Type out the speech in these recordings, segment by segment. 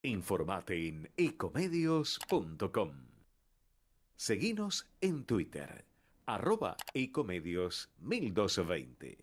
Informate en ecomedios.com. Seguinos en Twitter, @ecomedios1220.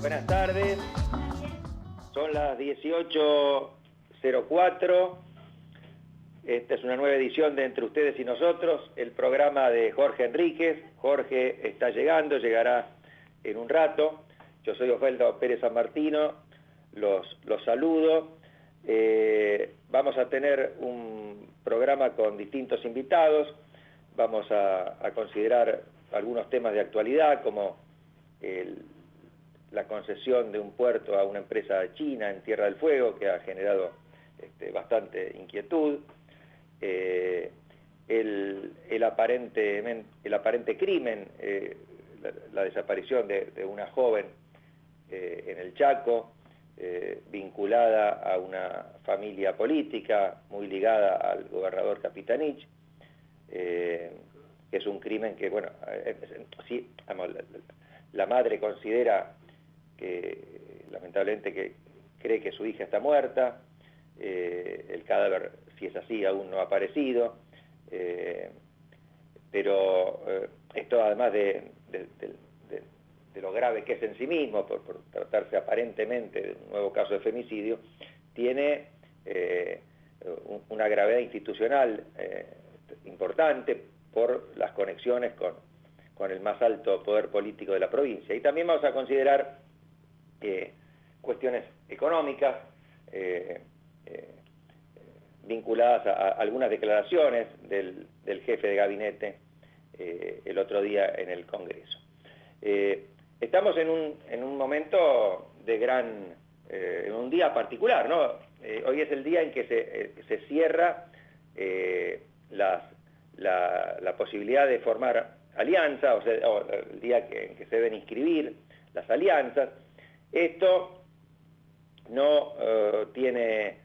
Buenas tardes, son las 18:04. Esta es una nueva edición de Entre Ustedes y Nosotros, el programa de Jorge Enríquez. Jorge está llegando, llegará en un rato. Yo soy Osvaldo Pérez San Martino, los saludo. Vamos a tener un programa con distintos invitados. Vamos a considerar algunos temas de actualidad, como la concesión de un puerto a una empresa china en Tierra del Fuego, que ha generado bastante inquietud, el aparente crimen, la desaparición de una joven en el Chaco, vinculada a una familia política muy ligada al gobernador Capitanich. Es un crimen que, bueno, sí, la madre considera que lamentablemente que cree que su hija está muerta. El cadáver, si es así, aún no ha aparecido, pero esto, además de lo grave que es en sí mismo, por tratarse aparentemente de un nuevo caso de femicidio, tiene una gravedad institucional importante por las conexiones con el más alto poder político de la provincia. Y también vamos a considerar cuestiones económicas vinculadas a algunas declaraciones del jefe de gabinete el otro día en el Congreso. Estamos en un momento de en un día particular, ¿no? Hoy es el día en que se cierra la posibilidad de formar alianza, o el día en que se deben inscribir las alianzas. Esto no tiene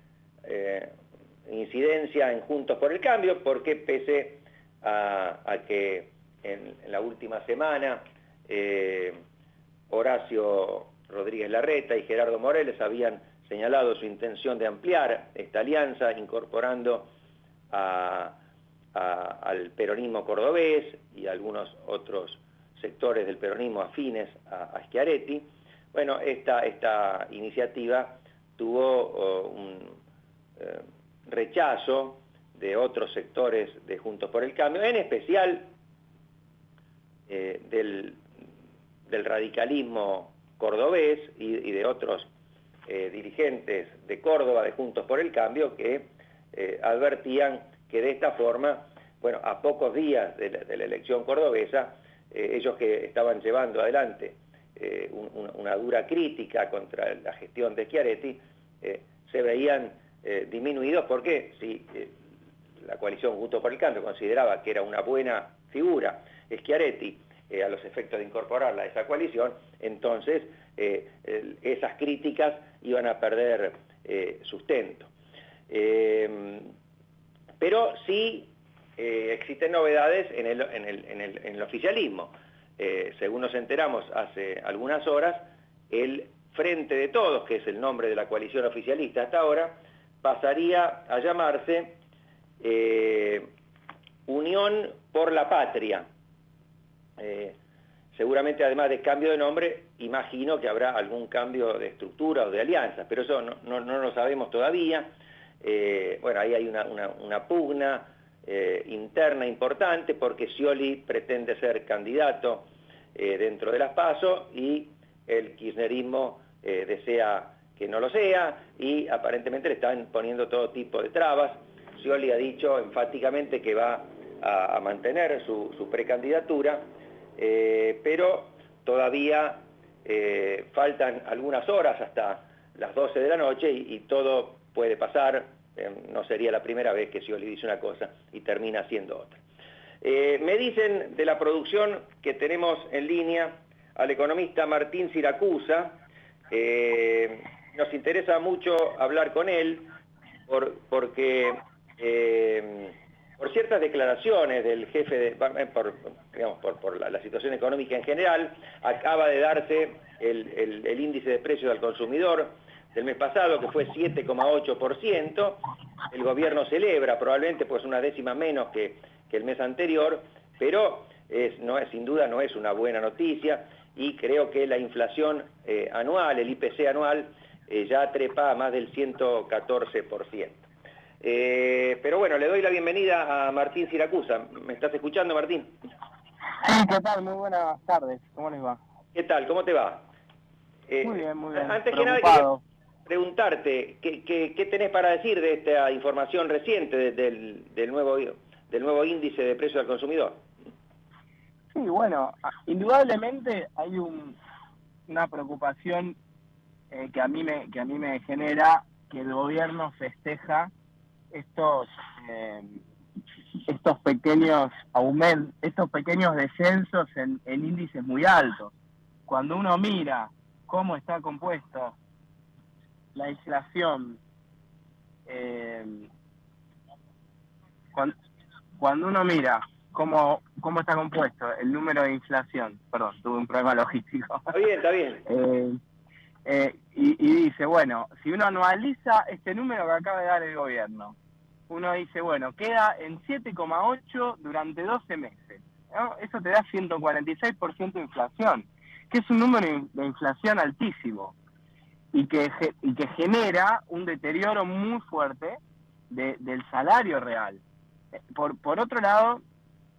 incidencia en Juntos por el Cambio, porque pese a que en la última semana Horacio Rodríguez Larreta y Gerardo Morales habían señalado su intención de ampliar esta alianza, incorporando al peronismo cordobés y a algunos otros sectores del peronismo afines a Schiaretti. Bueno, esta iniciativa tuvo un rechazo de otros sectores de Juntos por el Cambio, en especial del radicalismo cordobés y de otros dirigentes de Córdoba de Juntos por el Cambio, que advertían que de esta forma, bueno, a pocos días de la elección cordobesa, ellos que estaban llevando adelante una dura crítica contra la gestión de Schiaretti, se veían disminuidos, porque si la coalición Juntos por el Cambio consideraba que era una buena figura Schiaretti a los efectos de incorporarla a esa coalición, entonces esas críticas iban a perder sustento. Pero sí existen novedades en el oficialismo. Según nos enteramos hace algunas horas, el Frente de Todos, que es el nombre de la coalición oficialista hasta ahora, pasaría a llamarse Unión por la Patria. Seguramente, además de cambio de nombre, imagino que habrá algún cambio de estructura o de alianza, pero eso no lo sabemos todavía. Bueno, ahí hay una pugna interna importante, porque Scioli pretende ser candidato dentro de las PASO y el kirchnerismo desea que no lo sea, y aparentemente le están poniendo todo tipo de trabas. Scioli ha dicho enfáticamente que va a mantener su precandidatura, pero todavía faltan algunas horas hasta las 12 de la noche y todo puede pasar. No sería la primera vez que Scioli dice una cosa y termina haciendo otra. Me dicen de la producción que tenemos en línea al economista Martín Siracusa. Nos interesa mucho hablar con él porque por ciertas declaraciones del jefe, por la situación económica en general, acaba de darse el índice de precios al consumidor del mes pasado, que fue 7,8%. El gobierno celebra, probablemente pues una décima menos que el mes anterior, pero sin duda no es una buena noticia, y creo que la inflación anual, el IPC anual, ya trepa a más del 114%. Pero bueno, le doy la bienvenida a Martín Siracusa. ¿Me estás escuchando, Martín? Sí, ¿qué tal? Muy buenas tardes. ¿Cómo les va? ¿Qué tal? ¿Cómo te va? Muy bien, muy bien. Antes que nada, quería preguntarte, ¿qué tenés para decir de esta información reciente del nuevo índice de precio al consumidor? Sí, bueno, indudablemente hay una preocupación que a mí me genera que el gobierno festeja estos pequeños aumentos, estos pequeños descensos en índices muy altos. Cuando uno mira cómo está compuesto la inflación, cuando uno mira cómo está compuesto el número de inflación, perdón, tuve un problema logístico. Está bien. Y dice, bueno, si uno anualiza este número que acaba de dar el gobierno, uno dice, bueno, queda en 7,8 durante 12 meses, ¿no? Eso te da 146% de inflación, que es un número de inflación altísimo y que genera un deterioro muy fuerte del salario real. Por otro lado,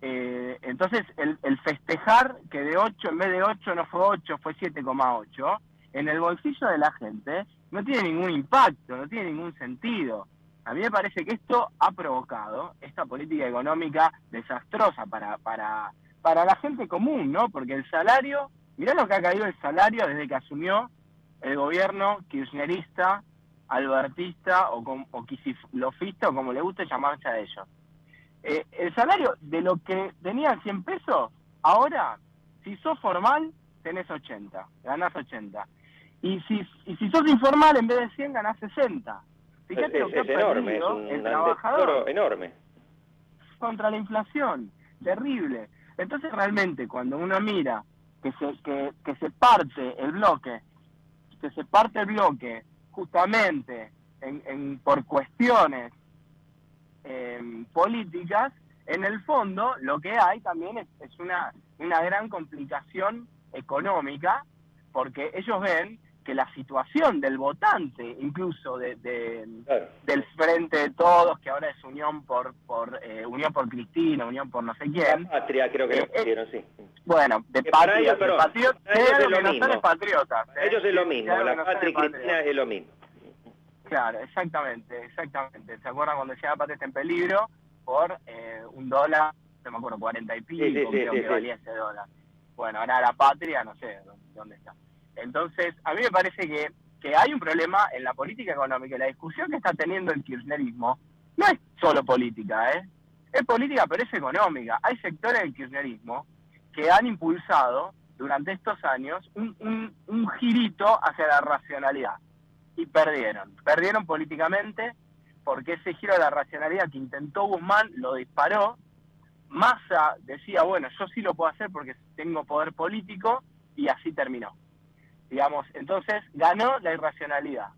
entonces el festejar que de 8 en vez de 8 no fue 8, fue 7,8, en el bolsillo de la gente no tiene ningún impacto, no tiene ningún sentido. A mí me parece que esto ha provocado esta política económica desastrosa para la gente común, ¿no? Porque el salario, mirá lo que ha caído el salario desde que asumió el gobierno kirchnerista, albertista o quisilofista, o como le guste llamarse a ellos. El salario de lo que tenían 100 pesos, ahora, si sos formal, tenés 80, ganás 80. Y si sos informal, en vez de 100, ganás 60. Fíjate lo que ha enorme, perdido es el trabajador enorme contra la inflación, terrible. Entonces realmente cuando uno mira que se parte el bloque, justamente por cuestiones políticas, en el fondo lo que hay también es una gran complicación económica, porque ellos ven que la situación del votante, incluso claro, del Frente de Todos, que ahora es Unión por Cristina, Unión por no sé quién. La Patria creo que lo pusieron, sí. Bueno, de patriotas. Para ellos es lo mismo, la Patria y Cristina es lo mismo. Claro, exactamente. ¿Se acuerdan cuando decía la patria está en peligro? Por $1, no me acuerdo, 40 y pico, creo que valía ese dólar. Bueno, ahora la patria, no sé dónde está. Entonces, a mí me parece que hay un problema en la política económica, y la discusión que está teniendo el kirchnerismo no es solo política, es política, pero es económica. Hay sectores del kirchnerismo que han impulsado durante estos años un girito hacia la racionalidad. Y perdieron políticamente, porque ese giro a la racionalidad que intentó Guzmán lo disparó. Massa decía, bueno, yo sí lo puedo hacer porque tengo poder político, y así terminó. Digamos, entonces ganó la irracionalidad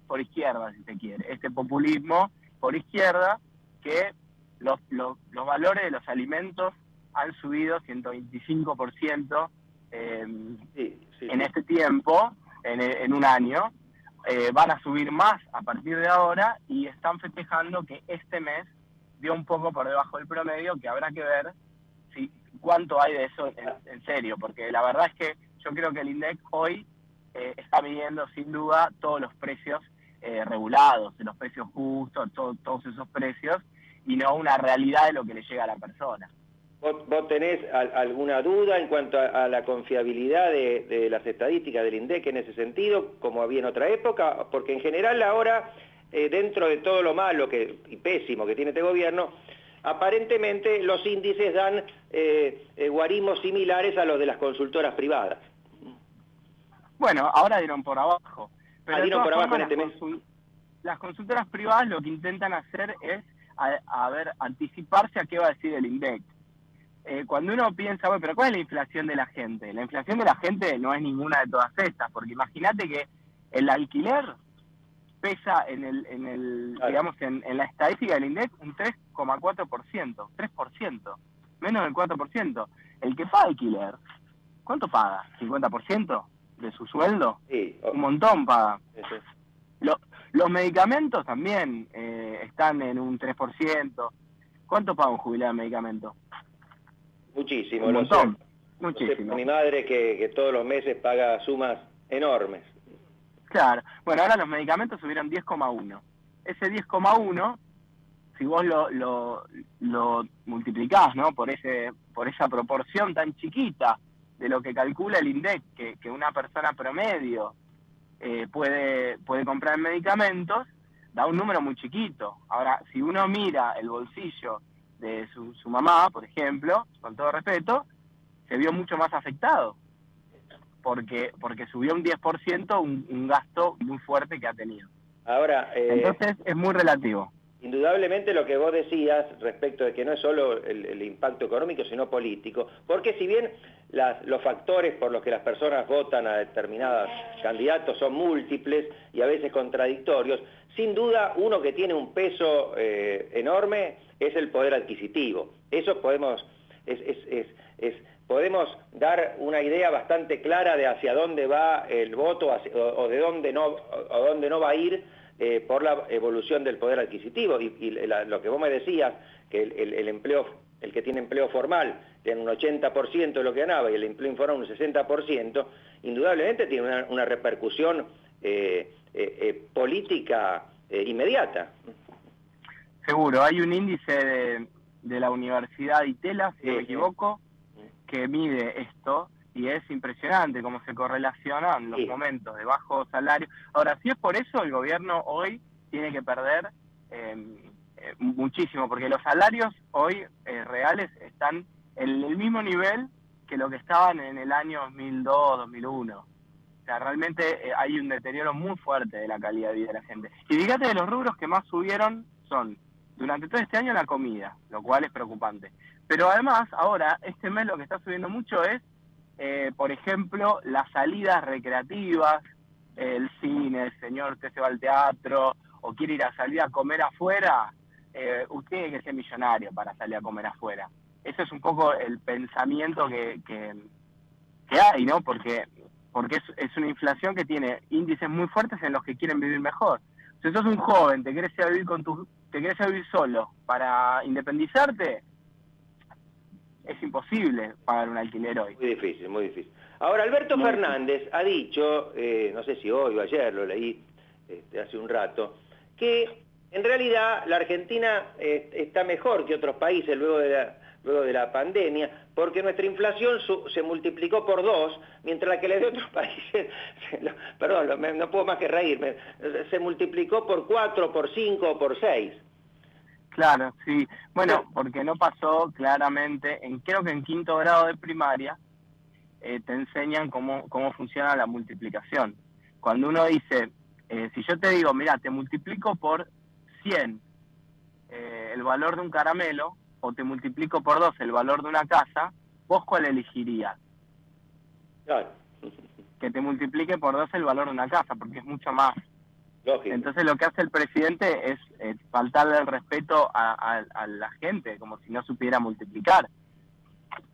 por izquierda, si se quiere, este populismo por izquierda, que los valores de los alimentos han subido 125% en este tiempo, en un año. Van a subir más a partir de ahora, y están festejando que este mes dio un poco por debajo del promedio, que habrá que ver cuánto hay de eso en serio, porque la verdad es que yo creo que el INDEC hoy está midiendo sin duda todos los precios regulados, los precios justos, todos esos precios, y no una realidad de lo que le llega a la persona. ¿Vos tenés alguna duda en cuanto a la confiabilidad de las estadísticas del INDEC en ese sentido, como había en otra época? Porque en general ahora, dentro de todo lo malo y pésimo que tiene este gobierno, aparentemente los índices dan guarismos similares a los de las consultoras privadas. Bueno, ahora dieron por abajo. Pero dieron por abajo en este mes. Las consultoras privadas lo que intentan hacer es anticiparse a qué va a decir el INDEC. Cuando uno piensa, bueno, pero ¿cuál es la inflación de la gente? La inflación de la gente no es ninguna de todas estas, porque imagínate que el alquiler pesa digamos, en la estadística del INDEC un 3,4%, 3%, menos del 4%. El que paga alquiler, ¿cuánto paga? ¿50% de su sueldo? Sí. Un montón paga. Sí. Los medicamentos también están en un 3%. ¿Cuánto paga un jubilado de medicamentos? Muchísimo. Un montón. Muchísimo. Mi madre que todos los meses paga sumas enormes. Claro. Bueno, ahora los medicamentos subieron 10,1. Ese 10,1, si vos lo multiplicás, ¿no? por esa proporción tan chiquita de lo que calcula el INDEC, que una persona promedio puede comprar medicamentos, da un número muy chiquito. Ahora, si uno mira el bolsillo de su mamá, por ejemplo, con todo respeto, se vio mucho más afectado, porque subió un 10% un gasto muy fuerte que ha tenido. Ahora, entonces es muy relativo. Indudablemente lo que vos decías respecto de que no es solo el impacto económico, sino político, porque si bien los factores por los que las personas votan a determinados candidatos son múltiples y a veces contradictorios, sin duda uno que tiene un peso enorme es el poder adquisitivo. Eso podemos dar una idea bastante clara de hacia dónde va el voto o de dónde no va a ir por la evolución del poder adquisitivo. Y lo que vos me decías, que el que tiene empleo formal tiene un 80% de lo que ganaba y el empleo informal un 60%, indudablemente tiene una repercusión política inmediata. Seguro, hay un índice de la Universidad de Itela, si no me equivoco, que mide esto, y es impresionante cómo se correlacionan los momentos de bajo salario. Ahora, si es por eso, el gobierno hoy tiene que perder muchísimo, porque los salarios hoy reales están en el mismo nivel que lo que estaban en el año 2002, 2001. O sea, realmente hay un deterioro muy fuerte de la calidad de vida de la gente. Y fíjate que los rubros que más subieron son, durante todo este año, la comida, lo cual es preocupante. Pero además, ahora, este mes lo que está subiendo mucho es, por ejemplo, las salidas recreativas, el cine, el señor que se va al teatro o quiere ir a salir a comer afuera, usted tiene que ser millonario para salir a comer afuera. Eso es un poco el pensamiento que hay, ¿no? Porque es una inflación que tiene índices muy fuertes en los que quieren vivir mejor. Si sos un joven, te querés ir a vivir solo para independizarte, es imposible pagar un alquiler hoy. Muy difícil, muy difícil. Ahora, Alberto Fernández ha dicho, no sé si hoy o ayer, lo leí hace un rato, que en realidad la Argentina está mejor que otros países luego de la pandemia, porque nuestra inflación se multiplicó por 2, mientras que la de otros países, perdón, no puedo más que reírme, se multiplicó por 4, por 5 o por 6. Claro, sí. Bueno, porque no pasó claramente, creo que en quinto grado de primaria, te enseñan cómo funciona la multiplicación. Cuando uno dice, si yo te digo, mira, te multiplico por 100 el valor de un caramelo, o te multiplico por 2 el valor de una casa, ¿vos cuál elegirías? Claro. Que te multiplique por 2 el valor de una casa, porque es mucho más. Lógico. Entonces lo que hace el presidente es faltarle el respeto a la gente, como si no supiera multiplicar.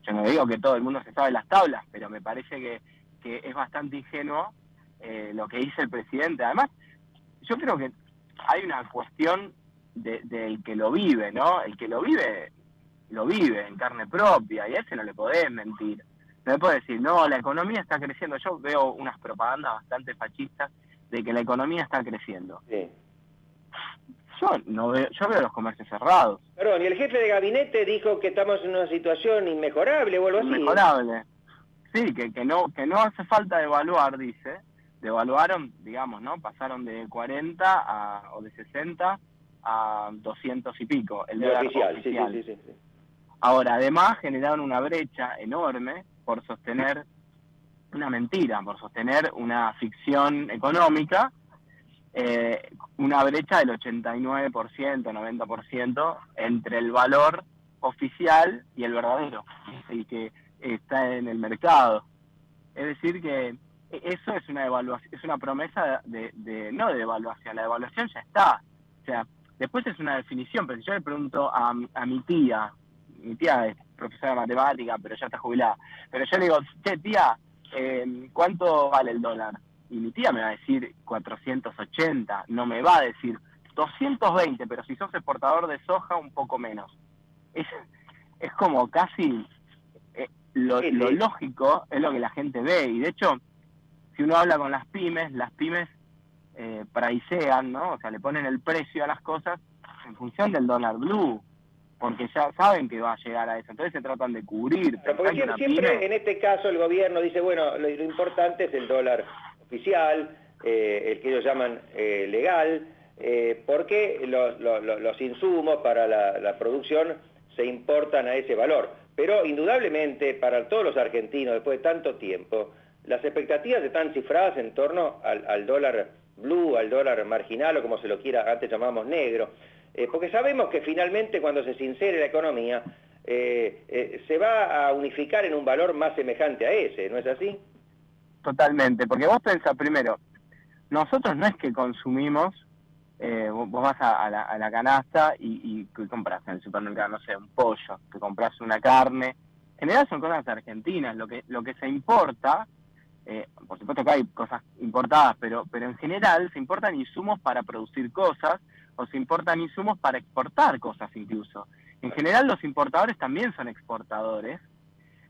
Yo no digo que todo el mundo se sabe las tablas, pero me parece que es bastante ingenuo lo que dice el presidente. Además, yo creo que hay una cuestión del que lo vive, ¿no? El que lo vive en carne propia, y a ese no le podés mentir. No le podés decir, no, la economía está creciendo. Yo veo unas propagandas bastante fascistas de que la economía está creciendo. Sí. Yo veo los comercios cerrados. Perdón, y el jefe de gabinete dijo que estamos en una situación inmejorable o algo así. Inmejorable. Sí, que no hace falta devaluar, dice. Devaluaron, digamos, ¿no? Pasaron de 40 o de 60 a 200 y pico. El dólar oficial. Sí. Ahora, además, generaron una brecha enorme por sostener una mentira, por sostener una ficción económica, una brecha del 89%, 90% entre el valor oficial y el verdadero, y que está en el mercado. Es decir que eso es una devaluación, es una promesa no de devaluación, la devaluación ya está. O sea, después es una definición, pero si yo le pregunto a mi tía es profesora de matemática, pero ya está jubilada, pero yo le digo, che, tía, ¿cuánto vale el dólar? Y mi tía me va a decir 480, no me va a decir 220, pero si sos exportador de soja, un poco menos. Es como casi lo lógico, es lo que la gente ve, y de hecho, si uno habla con las pymes pricean, ¿no? O sea, le ponen el precio a las cosas en función del dólar blue, porque ya saben que va a llegar a eso, entonces se tratan de cubrir. Pero porque siempre en este caso el gobierno dice, bueno, lo importante es el dólar oficial, el que ellos llaman legal, porque los insumos para la producción se importan a ese valor. Pero indudablemente para todos los argentinos, después de tanto tiempo, las expectativas están cifradas en torno al dólar blue, al dólar marginal, o como se lo quiera, antes llamábamos negro, porque sabemos que finalmente cuando se sincere la economía, se va a unificar en un valor más semejante a ese, ¿no es así? Totalmente, porque vos pensás primero, nosotros no es que consumimos, vos vas a la canasta y compras en el supermercado, no sé, un pollo, que compras una carne. En general son cosas argentinas, lo que se importa, por supuesto que hay cosas importadas, pero en general se importan insumos para producir cosas, o se importan insumos para exportar cosas incluso. En general los importadores también son exportadores,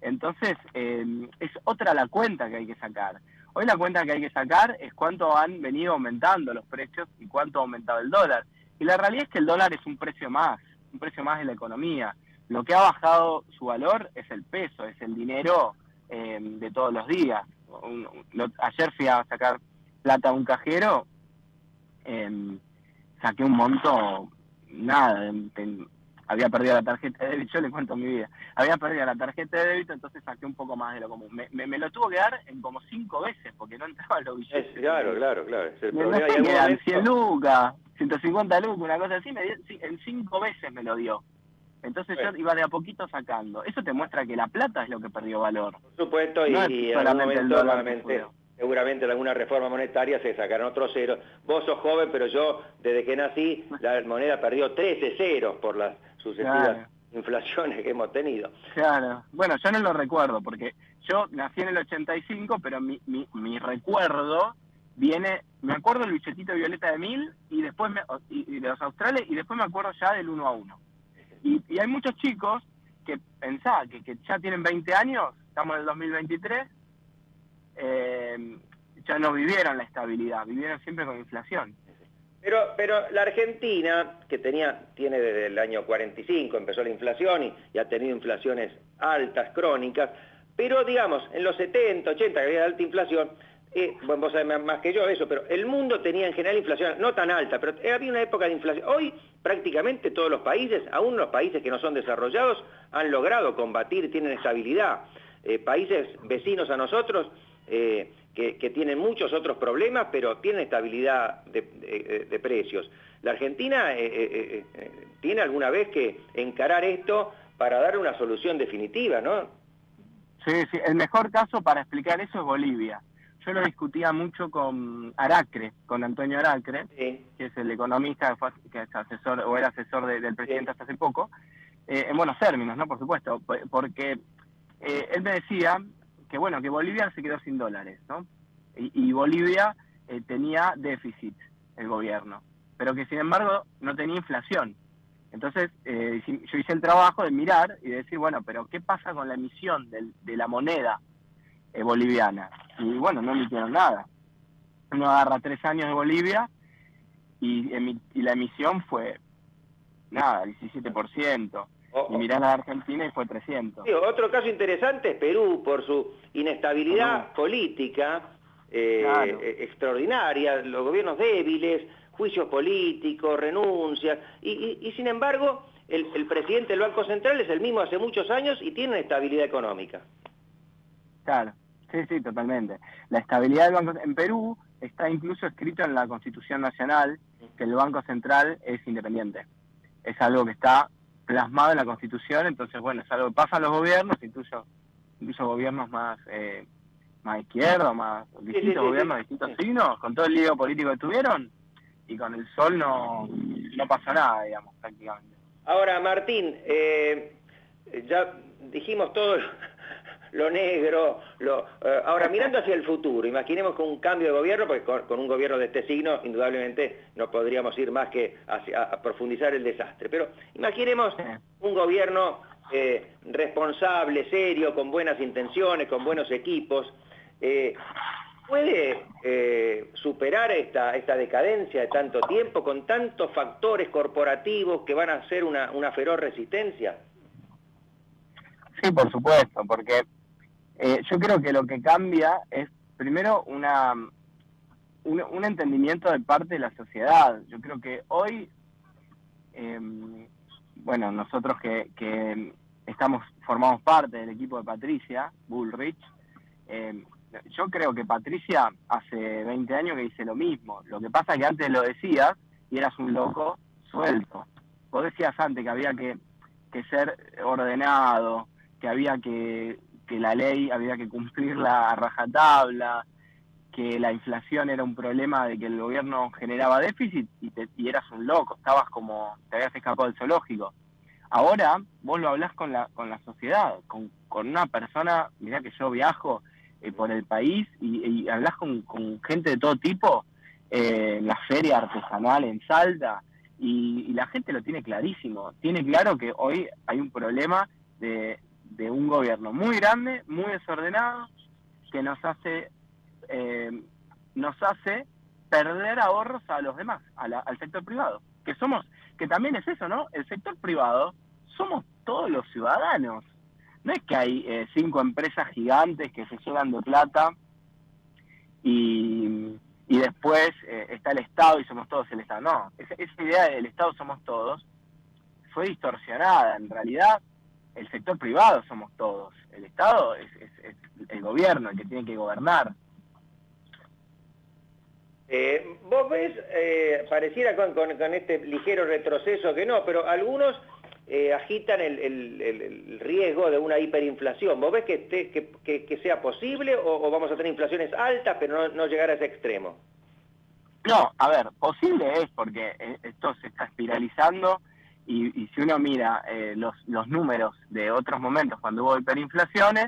entonces es otra la cuenta que hay que sacar. Hoy la cuenta que hay que sacar es cuánto han venido aumentando los precios y cuánto ha aumentado el dólar. Y la realidad es que el dólar es un precio más de la economía. Lo que ha bajado su valor es el peso, es el dinero de todos los días. Ayer fui a sacar plata a un cajero, saqué un monto, nada, había perdido la tarjeta de débito, yo le cuento mi vida, había perdido la tarjeta de débito, entonces saqué un poco más de lo común. Me lo tuvo que dar en como 5 veces, porque no entraban los billetes. Claro. Es el problema. No sé, me dan 100 lucas, 150 lucas, una cosa así, en 5 veces me lo dio. Entonces yo iba de a poquito sacando. Eso te muestra que la plata es lo que perdió valor. Por supuesto, no y en algún momento, seguramente en alguna reforma monetaria se sacarán otros ceros. Vos sos joven, pero yo, desde que nací, la moneda perdió 13 ceros por las sucesivas inflaciones que hemos tenido. Claro. Bueno, yo no lo recuerdo, porque yo nací en el 85, pero mi recuerdo viene... Me acuerdo del billetito violeta de 1000, y después y de los australes, y después me acuerdo ya del 1 a 1. Y hay muchos chicos que pensaban que ya tienen 20 años, estamos en el 2023, ya no vivieron la estabilidad, vivieron siempre con inflación. Pero la Argentina, que tiene desde el año 45, empezó la inflación y ha tenido inflaciones altas, crónicas, pero digamos, en los 70, 80, que había alta inflación, bueno, vos sabés más que yo eso, pero el mundo tenía en general inflación, no tan alta, pero había una época de inflación. Hoy prácticamente todos los países, aún los países que no son desarrollados, han logrado combatir, tienen estabilidad. países vecinos a nosotros que tienen muchos otros problemas, pero tienen estabilidad de precios. La Argentina tiene alguna vez que encarar esto para dar una solución definitiva, ¿no? Sí, sí, el mejor caso para explicar eso es Bolivia. Yo lo discutía mucho con Aracre, con Antonio Aracre, Sí. que es el economista que es asesor o era asesor del presidente hasta hace poco, en buenos términos, ¿no? Por supuesto, porque él me decía que bueno, que Bolivia se quedó sin dólares, ¿no? Y Bolivia tenía déficit, el gobierno, pero que sin embargo no tenía inflación. Entonces yo hice el trabajo de mirar y de decir, bueno, pero ¿qué pasa con la emisión de la moneda boliviana? Y bueno, no emitieron nada. Uno agarra 3 años de Bolivia y la emisión fue, nada, 17%. Y mirá la de Argentina y fue 300. Sí, otro caso interesante es Perú, por su inestabilidad política Claro. extraordinaria, los gobiernos débiles, juicios políticos, renuncias, y sin embargo el presidente del Banco Central es el mismo hace muchos años y tiene una estabilidad económica. Claro, sí, sí, totalmente. La estabilidad del Banco en Perú está incluso escrito en la Constitución Nacional que el Banco Central es independiente. Es algo que está plasmado en la Constitución, entonces bueno, es algo que pasa en los gobiernos, incluso gobiernos más izquierdos, más distintos gobiernos, distintos signos, con todo el lío político que tuvieron, y con el sol no pasó nada, digamos, prácticamente. Ahora, Martín, ya dijimos todo lo negro, ahora mirando hacia el futuro, imaginemos con un cambio de gobierno, porque con un gobierno de este signo indudablemente no podríamos ir más que a profundizar el desastre, pero imaginemos un gobierno responsable, serio, con buenas intenciones, con buenos equipos. ¿Puede superar esta decadencia de tanto tiempo con tantos factores corporativos que van a hacer una feroz resistencia? Sí, por supuesto, porque yo creo que lo que cambia es primero un entendimiento de parte de la sociedad. Yo creo que hoy, bueno, nosotros que formamos parte del equipo de Patricia Bullrich, yo creo que Patricia hace 20 años que dice lo mismo. Lo que pasa es que antes lo decías y eras un loco suelto. Vos decías antes que había que ser ordenado, que había que la ley había que cumplirla a rajatabla, que la inflación era un problema de que el gobierno generaba déficit y eras un loco, estabas como, te habías escapado del zoológico. Ahora vos lo hablás con la sociedad, con una persona, mirá que yo viajo por el país y hablás con gente de todo tipo, en la feria artesanal en Salta, y la gente lo tiene clarísimo, tiene claro que hoy hay un problema de un gobierno muy grande, muy desordenado, que nos hace perder ahorros a los demás, al sector privado, que también es eso, ¿no? El sector privado somos todos los ciudadanos. No es que hay 5 empresas gigantes que se llenan de plata y después está el Estado y somos todos el Estado. No, esa idea del Estado somos todos fue distorsionada. En realidad, el sector privado somos todos. El Estado es el gobierno, el que tiene que gobernar. Vos ves, pareciera con este ligero retroceso que no, pero algunos agitan el riesgo de una hiperinflación. ¿Vos ves que sea posible o vamos a tener inflaciones altas pero no llegar a ese extremo? No, a ver, posible es porque esto se está espiralizando y si uno mira los números de otros momentos cuando hubo hiperinflaciones,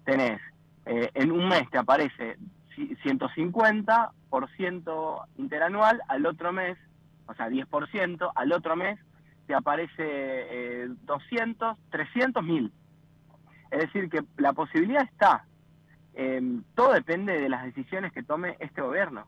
tenés en un mes te aparece 150% interanual, al otro mes, o sea 10%, al otro mes te aparece 200, 300, 1000. Es decir, que la posibilidad está. Todo depende de las decisiones que tome este gobierno.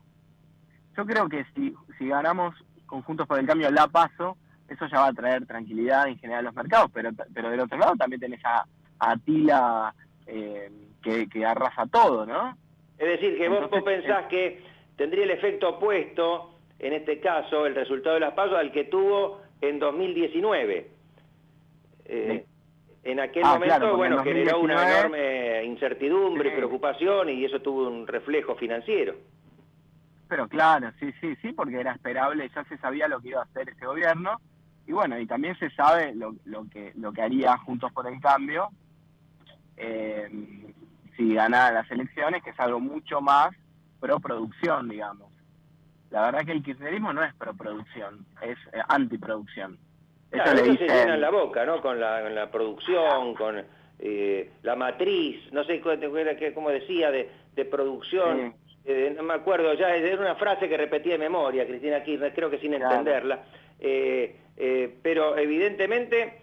Yo creo que si ganamos Juntos por el Cambio la PASO, eso ya va a traer tranquilidad en general a los mercados, pero del otro lado también tenés a Atila que arrasa todo, ¿no? Es decir, que vos pensás que tendría el efecto opuesto, en este caso, el resultado de las PASO al que tuvo en 2019. Sí. en aquel momento, claro, bueno, generó una 2019, enorme incertidumbre y sí. preocupación, y eso tuvo un reflejo financiero. Pero claro, sí, porque era esperable, ya se sabía lo que iba a hacer ese gobierno, y bueno, y también se sabe lo que haría Juntos por el Cambio si ganara las elecciones, que es algo mucho más pro producción, digamos. La verdad que el kirchnerismo no es pro producción, es antiproducción. Claro, Eso le ellos se dicen, llenan la boca, ¿no? Con la producción, con la matriz, no sé cómo decía, de producción. sí, No me acuerdo, ya era una frase que repetía de memoria Cristina Kirchner, creo que sin claro. entenderla. Pero evidentemente,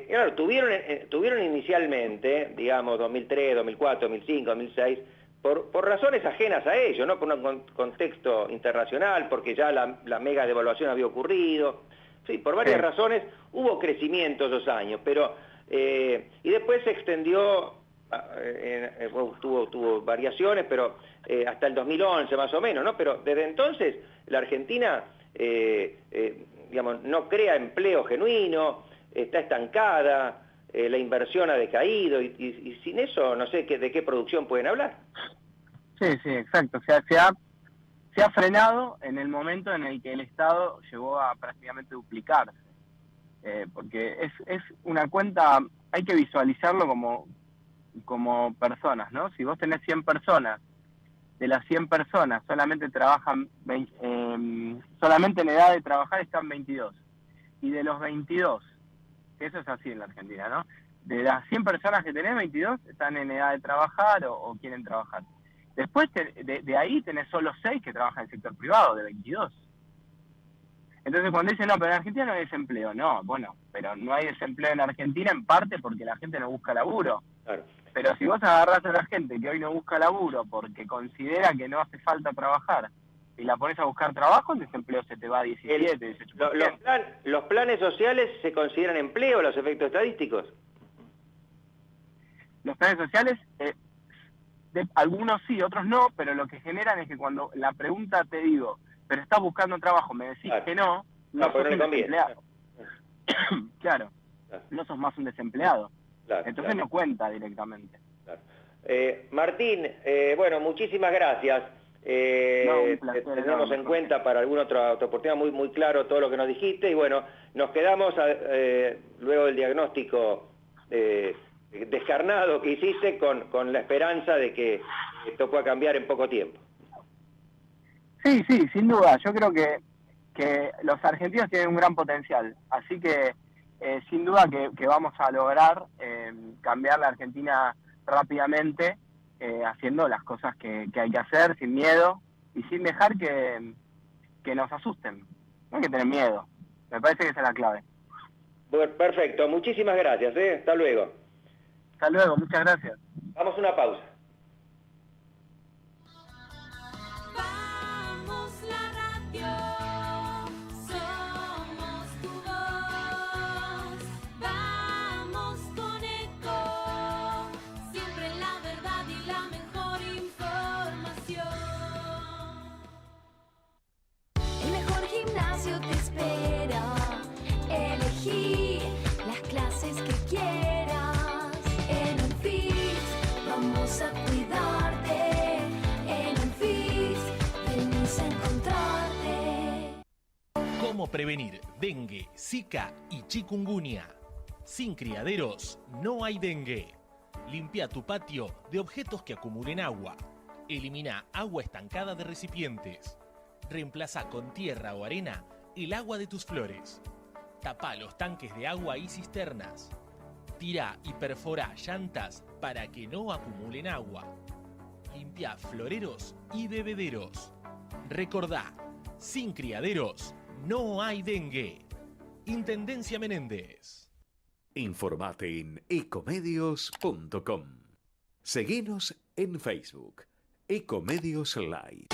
claro, tuvieron inicialmente, digamos, 2003, 2004, 2005, 2006, por razones ajenas a ellos, ¿no? Por un contexto internacional, porque ya la mega devaluación había ocurrido. Sí, por varias razones hubo crecimiento esos años, pero y después se extendió, tuvo variaciones, pero hasta el 2011 más o menos, ¿no? Pero desde entonces la Argentina, digamos, no crea empleo genuino, está estancada, la inversión ha decaído, y sin eso no sé de qué producción pueden hablar. Sí, exacto. O sea, se ha frenado en el momento en el que el Estado llegó a prácticamente duplicarse. Porque es una cuenta, hay que visualizarlo como personas, ¿no? Si vos tenés 100 personas, de las 100 personas solamente trabajan, solamente en edad de trabajar están 22. Y de los 22, que eso es así en la Argentina, ¿no? De las 100 personas que tenés, 22 están en edad de trabajar o quieren trabajar. Después de ahí tenés solo 6 que trabajan en el sector privado, de 22. Entonces cuando dicen, no, pero en Argentina no hay desempleo, no, bueno, pero no hay desempleo en Argentina en parte porque la gente no busca laburo. Claro. Pero si vos agarrás a la gente que hoy no busca laburo porque considera que no hace falta trabajar y la pones a buscar trabajo, el desempleo se te va a 17, 18%. ¿Los planes sociales se consideran empleo, los efectos estadísticos? Los planes sociales, algunos sí, otros no, pero lo que generan es que cuando la pregunta te digo, pero estás buscando trabajo, me decís que no sos un desempleado. Claro, no sos más un desempleado. Entonces no cuenta directamente. Martín, bueno, muchísimas gracias. Tenemos en cuenta para alguna otra oportunidad muy claro todo lo que nos dijiste, y bueno, nos quedamos luego del diagnóstico descarnado que hiciste con la esperanza de que esto pueda cambiar en poco tiempo. Sí, sin duda. Yo creo que los argentinos tienen un gran potencial, así que sin duda que vamos a lograr cambiar la Argentina rápidamente, haciendo las cosas que hay que hacer, sin miedo y sin dejar que nos asusten. No hay que tener miedo. Me parece que esa es la clave. Bueno, perfecto. Muchísimas gracias. Hasta luego. Hasta luego. Muchas gracias. Vamos a una pausa. ¿Cómo prevenir dengue, zika y chikungunya? Sin criaderos no hay dengue. Limpia tu patio de objetos que acumulen agua. Elimina agua estancada de recipientes. Reemplaza con tierra o arena el agua de tus flores. Tapa los tanques de agua y cisternas. Tira y perfora llantas para que no acumulen agua. Limpia floreros y bebederos. Recordá, sin criaderos no hay dengue. Intendencia Menéndez. Informate en ecomedios.com. Seguinos en Facebook. Ecomedios Live.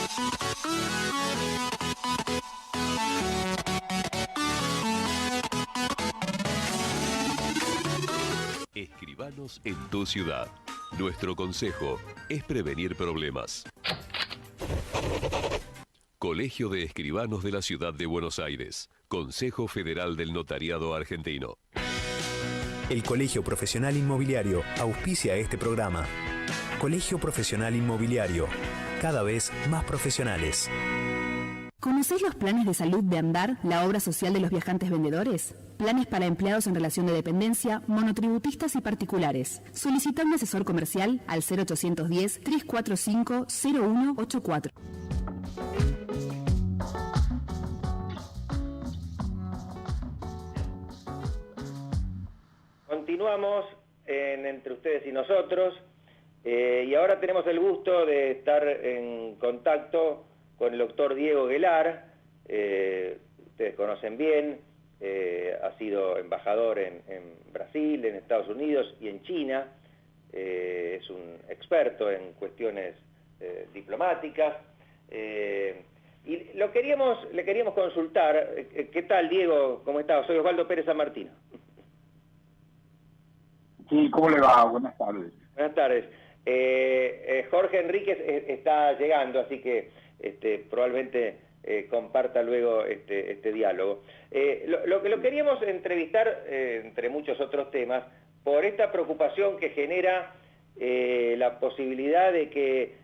Escribanos en tu ciudad. Nuestro consejo es prevenir problemas. Colegio de Escribanos de la Ciudad de Buenos Aires. Consejo Federal del Notariado Argentino. El Colegio Profesional Inmobiliario auspicia este programa. Colegio Profesional Inmobiliario, cada vez más profesionales. ¿Conocéis los planes de salud de Andar, la obra social de los viajantes vendedores? Planes para empleados en relación de dependencia, monotributistas y particulares. Solicita un asesor comercial al 0810-345-0184. Continuamos entre ustedes y nosotros, y ahora tenemos el gusto de estar en contacto con el doctor Diego Guelar. Ustedes conocen bien, ha sido embajador en Brasil, en Estados Unidos y en China. Es un experto en cuestiones diplomáticas. Y le queríamos consultar. ¿Qué tal, Diego? ¿Cómo está? Soy Osvaldo Pérez San Martino. Sí, ¿cómo le va? Buenas tardes. Buenas tardes. Jorge Enríquez está llegando, así que probablemente comparta luego este diálogo. Lo queríamos entrevistar, entre muchos otros temas, por esta preocupación que genera la posibilidad de que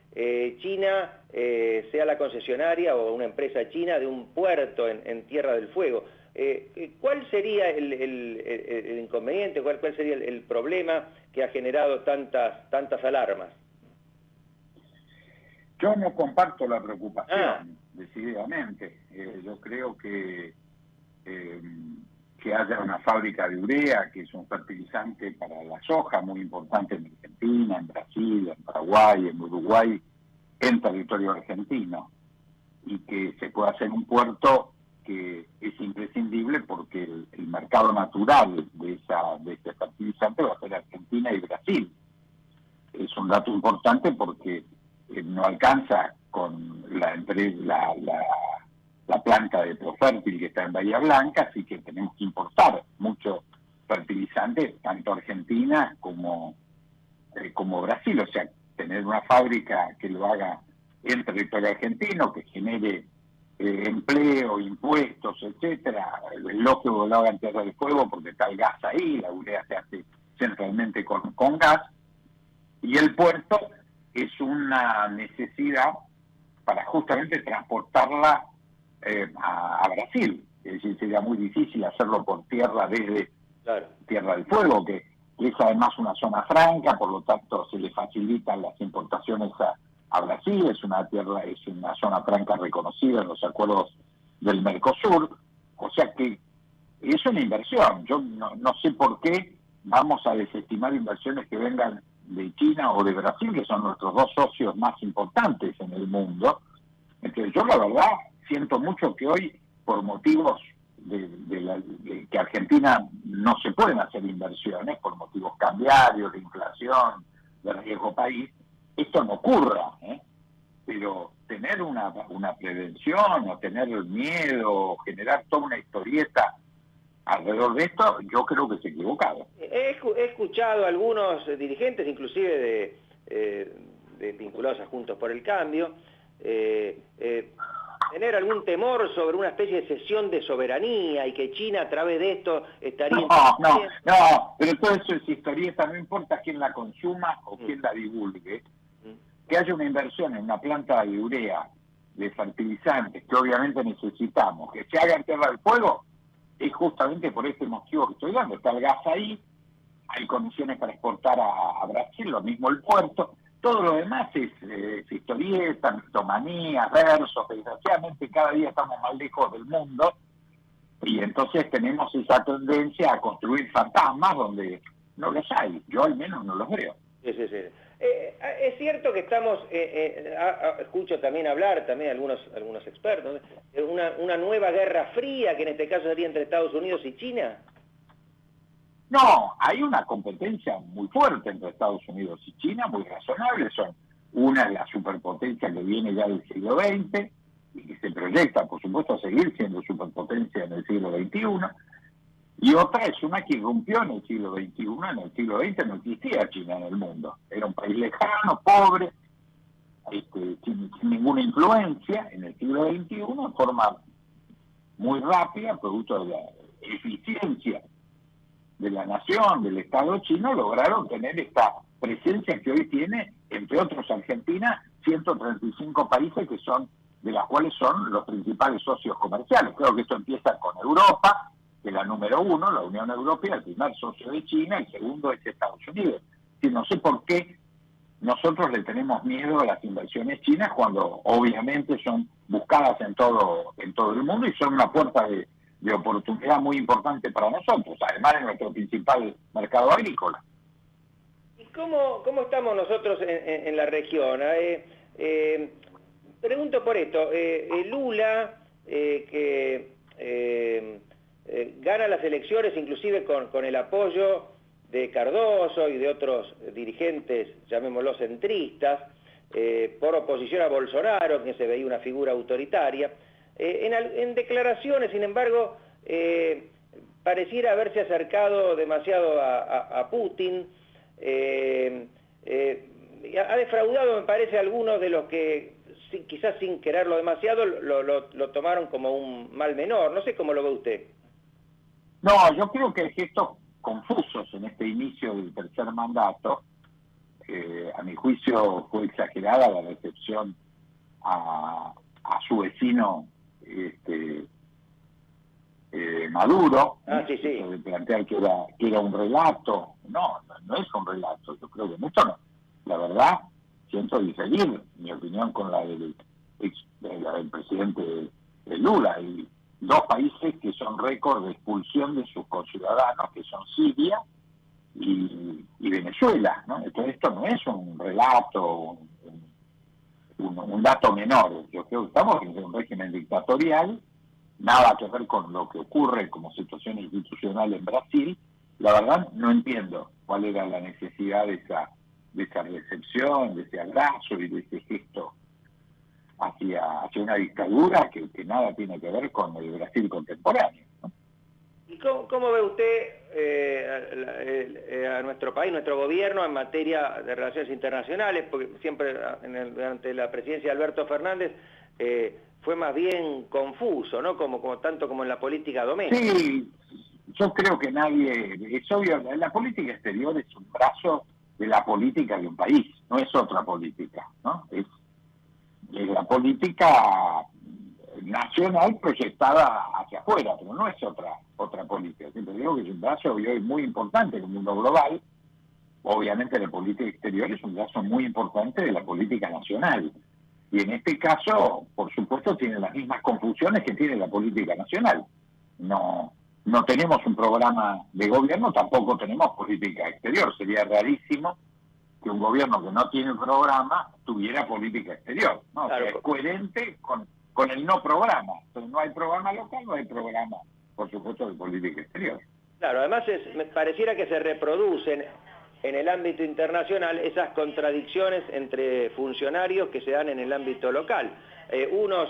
China sea la concesionaria o una empresa china de un puerto en Tierra del Fuego. ¿Cuál sería el inconveniente, cuál sería el problema que ha generado tantas alarmas? Yo no comparto la preocupación, decididamente. Yo creo que haya una fábrica de urea, que es un fertilizante para la soja muy importante en Argentina, en Brasil, en Paraguay, en Uruguay, en territorio argentino, y que se pueda hacer un puerto que es imprescindible porque el mercado natural de este fertilizante va a ser Argentina y Brasil. Es un dato importante porque no alcanza con la planta de Profértil que está en Bahía Blanca, así que tenemos que importar mucho fertilizante, tanto Argentina como Brasil. O sea, tener una fábrica que lo haga en territorio argentino, que genere empleo, impuestos, etcétera. Es lógico que lo haga en Tierra del Fuego porque está el gas ahí, la urea se hace centralmente con gas, y el puerto es una necesidad para justamente transportarla a Brasil. Es decir, sería muy difícil hacerlo por tierra desde Tierra del Fuego, que es además una zona franca, por lo tanto se le facilitan las importaciones a Brasil. Es una zona franca reconocida en los acuerdos del Mercosur, o sea que es una inversión. Yo no sé por qué vamos a desestimar inversiones que vengan de China o de Brasil, que son nuestros dos socios más importantes en el mundo. Entonces yo la verdad siento mucho que hoy, por motivos de que Argentina no se pueden hacer inversiones, por motivos cambiarios, de inflación, de riesgo país, esto no ocurra, pero tener una prevención o tener el miedo, generar toda una historieta alrededor de esto, yo creo que es equivocado. He escuchado a algunos dirigentes, inclusive de vinculados a Juntos por el Cambio, tener algún temor sobre una especie de cesión de soberanía y que China a través de esto estaría... No, pero todo eso es historieta, no importa quién la consuma o quién la divulgue. Que haya una inversión en una planta de urea, de fertilizantes, que obviamente necesitamos, que se haga en Tierra del Fuego, es justamente por este motivo que estoy dando. Está el gas ahí, hay condiciones para exportar a Brasil, lo mismo el puerto. Todo lo demás es historieta, mitomanía, versos. Desgraciadamente cada día estamos más lejos del mundo y entonces tenemos esa tendencia a construir fantasmas donde no los hay. Yo al menos no los veo. Sí. Es cierto que estamos, escucho también hablar, también algunos expertos, una nueva guerra fría, que en este caso sería entre Estados Unidos y China. No, hay una competencia muy fuerte entre Estados Unidos y China, muy razonable. Una de las superpotencias que viene ya del siglo XX y que se proyecta, por supuesto, a seguir siendo superpotencia en el siglo XXI. Y otra es una que irrumpió en el siglo XXI. En el siglo XX no existía China en el mundo. Era un país lejano, pobre, sin ninguna influencia. En el siglo XXI, en forma muy rápida, producto de la eficiencia de la nación, del Estado chino, lograron tener esta presencia que hoy tiene, entre otros Argentina, 135 países que son, de las cuales son los principales socios comerciales. Creo que esto empieza con Europa, que es la número 1, la Unión Europea, el primer socio de China, el segundo es Estados Unidos. Y no sé por qué nosotros le tenemos miedo a las inversiones chinas cuando obviamente son buscadas en todo el mundo y son una puerta de oportunidad muy importante para nosotros, además de nuestro principal mercado agrícola. ¿Y cómo estamos nosotros en la región? Pregunto por esto, Lula, que gana las elecciones inclusive con el apoyo de Cardoso y de otros dirigentes, llamémoslos centristas, por oposición a Bolsonaro, que se veía una figura autoritaria. En declaraciones, sin embargo, pareciera haberse acercado demasiado a Putin, ha defraudado, me parece, a algunos de los que, quizás sin quererlo demasiado, lo tomaron como un mal menor. No sé cómo lo ve usted. No, yo creo que hay gestos confusos en este inicio del tercer mandato. A mi juicio fue exagerada la recepción a su vecino Maduro, sí. De plantear que era un relato. No es un relato. Yo creo que mucho no. La verdad, siento diferir mi opinión con la del presidente Lula. Y dos países que son récord de expulsión de sus conciudadanos, que son Siria y Venezuela, ¿no? Entonces esto no es un relato, un dato menor. Yo creo que estamos en un régimen dictatorial, nada que ver con lo que ocurre como situación institucional en Brasil. La verdad no entiendo cuál era la necesidad de esa recepción, de ese abrazo y de ese gesto hacia una dictadura que nada tiene que ver con el Brasil contemporáneo, ¿no? ¿Y cómo ve usted a nuestro país, nuestro gobierno en materia de relaciones internacionales? Porque siempre durante la presidencia de Alberto Fernández fue más bien confuso, ¿no? Como tanto como en la política doméstica. Sí, yo creo que nadie, es obvio, la política exterior es un brazo de la política de un país, no es otra política, ¿no? Es la política nacional proyectada hacia afuera, pero no es otra política. Siempre digo que es un brazo hoy muy importante en el mundo global. Obviamente la política exterior es un brazo muy importante de la política nacional. Y en este caso, por supuesto, tiene las mismas confusiones que tiene la política nacional. No tenemos un programa de gobierno, tampoco tenemos política exterior. Sería rarísimo que un gobierno que no tiene un programa tuviera política exterior, ¿no? Claro. O sea, es coherente con el no programa. Entonces no hay programa local, no hay programa, por supuesto, de política exterior. Claro, además me pareciera que se reproducen en el ámbito internacional esas contradicciones entre funcionarios que se dan en el ámbito local. Unos,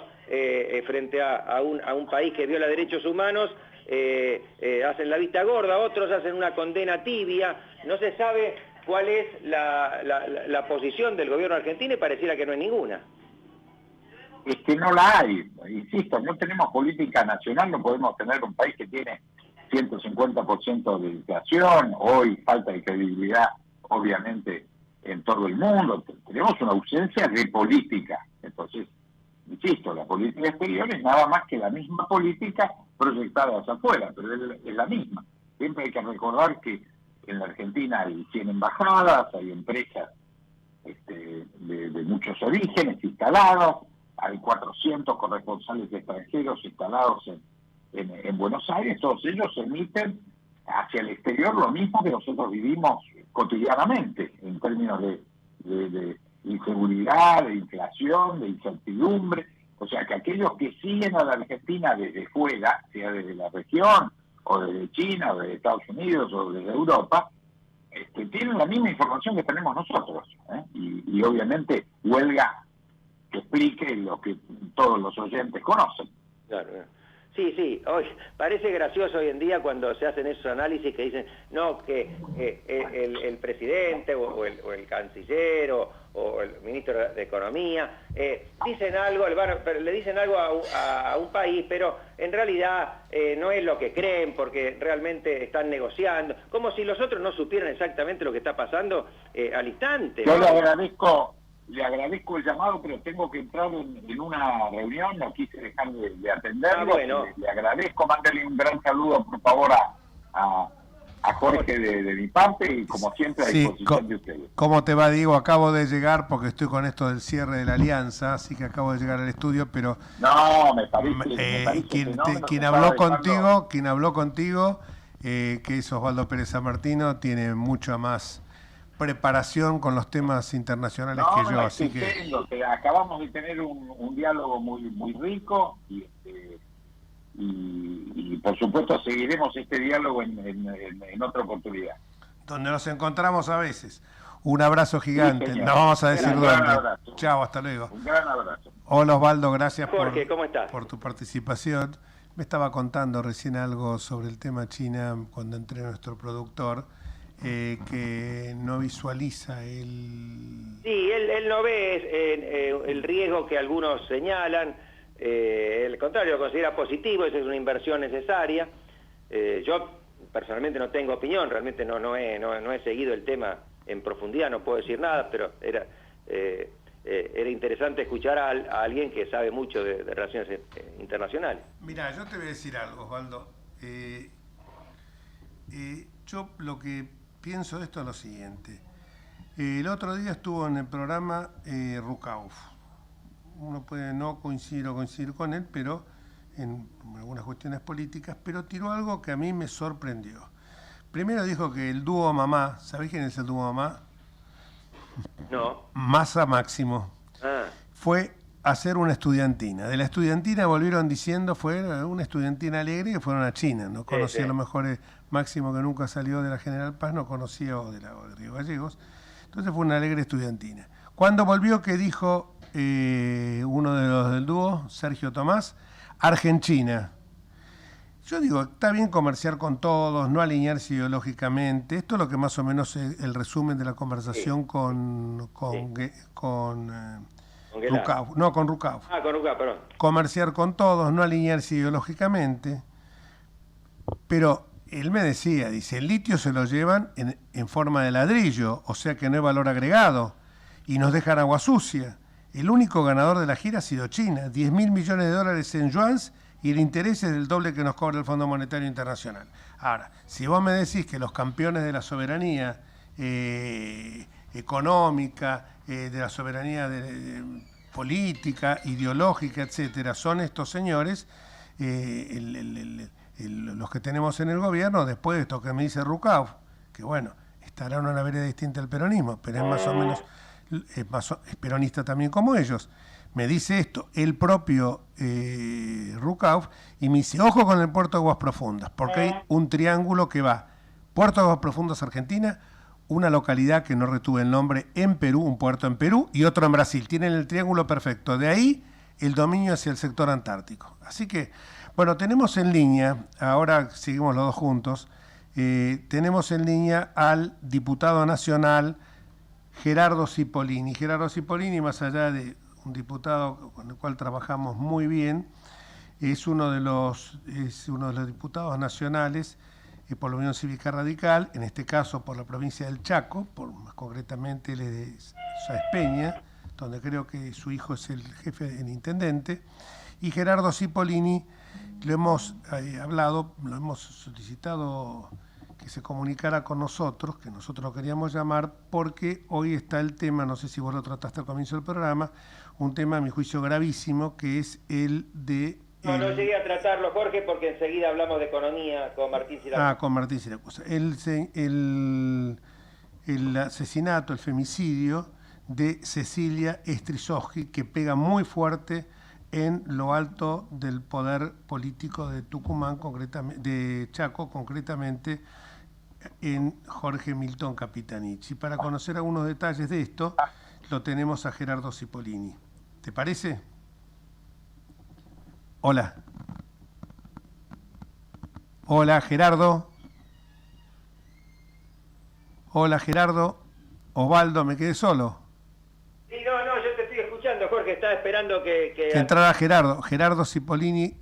frente a un país que viola derechos humanos, hacen la vista gorda, otros hacen una condena tibia. No se sabe cuál es la posición del gobierno argentino y pareciera que no hay ninguna. Es que no la hay, insisto, no tenemos política nacional, no podemos tener un país que tiene 150% de inflación, hoy falta de credibilidad, obviamente, en todo el mundo. Tenemos una ausencia de política. Entonces, insisto, la política exterior es nada más que la misma política proyectada hacia afuera, pero es la misma. Siempre hay que recordar que en la Argentina hay 100 embajadas, hay empresas de muchos orígenes instaladas, hay 400 corresponsales extranjeros instalados en Buenos Aires. Todos ellos emiten hacia el exterior lo mismo que nosotros vivimos cotidianamente en términos de inseguridad, de inflación, de incertidumbre. O sea que aquellos que siguen a la Argentina desde fuera, sea desde la región, o desde China, o desde Estados Unidos, o desde Europa, tienen la misma información que tenemos nosotros, ¿eh? Y obviamente huelga que explique lo que todos los oyentes conocen. Claro. Sí, hoy parece gracioso hoy en día cuando se hacen esos análisis que dicen, no, que el presidente o el canciller o el ministro de Economía dicen algo, le dicen algo a un país, pero en realidad no es lo que creen porque realmente están negociando, como si los otros no supieran exactamente lo que está pasando al instante. Yo ¿no? le agradezco el llamado, pero tengo que entrar en una reunión, no quise dejar de atenderlo. Bueno. Le agradezco, mándale un gran saludo, por favor, a Jorge de mi parte, y como siempre a disposición de ustedes. ¿Cómo te va, Diego? Acabo de llegar, porque estoy con esto del cierre de la alianza, así que acabo de llegar al estudio, pero... No, me parece quien habló contigo, que es Osvaldo Pérez San Martino, tiene mucha más preparación con los temas internacionales que yo, así que... Acabamos de tener un diálogo muy rico y por supuesto seguiremos este diálogo en otra oportunidad. Donde nos encontramos a veces. Un abrazo gigante, Sí, no vamos a decir dónde. Chao, hasta luego. Un gran abrazo. Hola Osvaldo, gracias Jorge, ¿cómo estás? por tu participación. Me estaba contando recién algo sobre el tema China cuando entré nuestro productor, que no visualiza el... Sí, él no ve el riesgo que algunos señalan, al contrario, lo considera positivo, esa es una inversión necesaria. Yo personalmente no tengo opinión, realmente no he seguido el tema en profundidad, no puedo decir nada, pero era interesante escuchar a alguien que sabe mucho de relaciones internacionales. Mira, yo te voy a decir algo, Osvaldo. Yo lo que pienso de esto es lo siguiente. El otro día estuvo en el programa Rukauf. Uno puede no coincidir o coincidir con él, pero en algunas cuestiones políticas, pero tiró algo que a mí me sorprendió. Primero dijo que el dúo Mamá, ¿sabés quién es el dúo Mamá? No. Massa Máximo. Fue a hacer una estudiantina. De la estudiantina volvieron diciendo, fue una estudiantina alegre, que fueron a China. No conocía a lo mejor Máximo, que nunca salió de la General Paz, no conocía o de Río Gallegos. Entonces fue una alegre estudiantina. Cuando volvió, que dijo uno de los del dúo, Sergio Tomás, Argentina. Yo digo, está bien comerciar con todos, no alinearse ideológicamente. Esto es lo que más o menos es el resumen de la conversación con Rukauf. No, con Rukauf. Con Rukauf, perdón. Comerciar con todos, no alinearse ideológicamente. Pero él me decía, dice, el litio se lo llevan en forma de ladrillo, o sea que no hay valor agregado, y nos dejan agua sucia. El único ganador de la gira ha sido China, 10.000 millones de dólares en yuans, y el interés es el doble que nos cobra el Fondo Monetario Internacional. Ahora, si vos me decís que los campeones de la soberanía económica, de la soberanía política, ideológica, etcétera, son estos señores, los que tenemos en el gobierno, después de esto que me dice Rukauf, que bueno, estará en una vereda distinta al peronismo, pero es más o menos es peronista también como ellos. Me dice esto el propio Rukauf, y me dice, ojo con el puerto de Aguas Profundas, porque hay un triángulo que va Puerto de Aguas Profundas, Argentina, una localidad que no retuve el nombre en Perú, un puerto en Perú, y otro en Brasil. Tienen el triángulo perfecto. De ahí el dominio hacia el sector antártico. Así que, bueno, tenemos en línea, ahora seguimos los dos juntos, tenemos en línea al diputado nacional Gerardo Cipollini. Gerardo Cipollini, más allá de un diputado con el cual trabajamos muy bien, es uno de los diputados nacionales por la Unión Cívica Radical, en este caso por la provincia del Chaco, más concretamente él es de Sáenz Peña, donde creo que su hijo es el jefe del intendente, y Gerardo Cipollini, lo hemos hablado, lo hemos solicitado que se comunicara con nosotros, que nosotros lo queríamos llamar, porque hoy está el tema, no sé si vos lo trataste al comienzo del programa, un tema a mi juicio gravísimo, que es el de... No llegué a tratarlo, Jorge, porque enseguida hablamos de economía con Martín Siracusa. Con Martín Siracusa. El asesinato, el femicidio de Cecilia Strisowski, que pega muy fuerte en lo alto del poder político de Tucumán, de Chaco, concretamente en Jorge Milton Capitanich. Y para conocer algunos detalles de esto, lo tenemos a Gerardo Cipollini. ¿Te parece? Hola. Hola, Gerardo. Hola, Gerardo. Osvaldo, me quedé solo. Sí, no, yo te estoy escuchando, Jorge, estaba esperando que entrara Gerardo. Gerardo Cipollini.